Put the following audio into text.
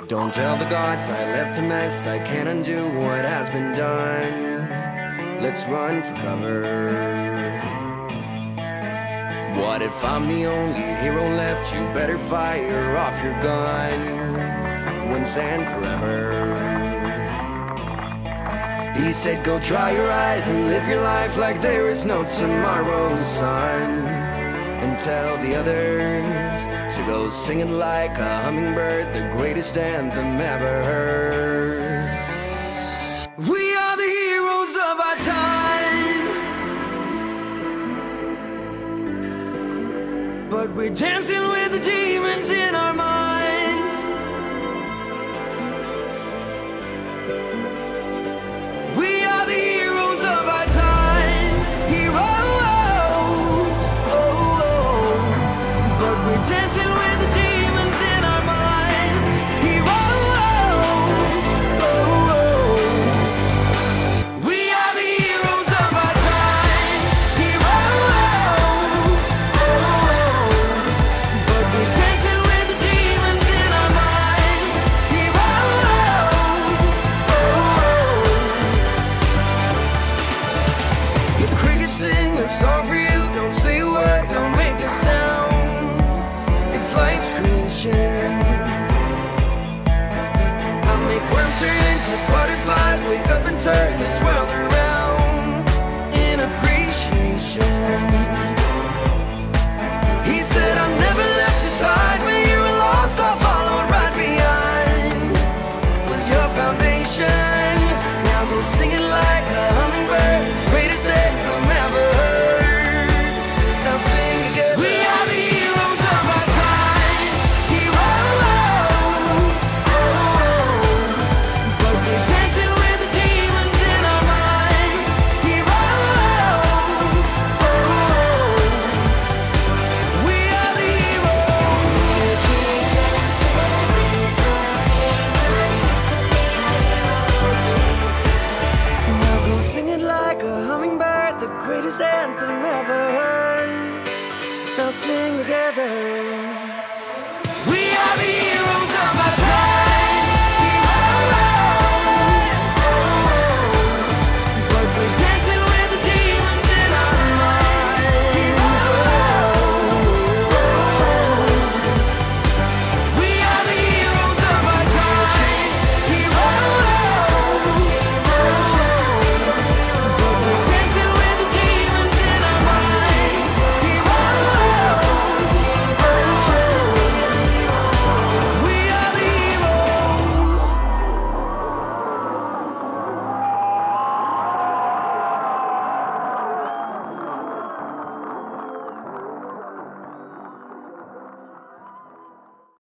Don't tell the gods I left a mess. I can't undo what has been done. Let's run for cover. What if I'm the only hero left? You better fire off your gun once and forever. He said go dry your eyes and live your life like there is no tomorrow, son. And tell the others to go singing like a hummingbird, the greatest anthem ever heard. We are the heroes of our time, but we're dancing with the demons in our minds. We are the heroes of our time, heroes. We're dancing with the demons in our minds. Heroes. We are the heroes of our time. Heroes. But we're dancing with the demons in our minds. Heroes. The crickets sing a song for you. Don't say a word, don't make a sound. It's life's creation. I make worms turn into butterflies, wake up and turn this world around.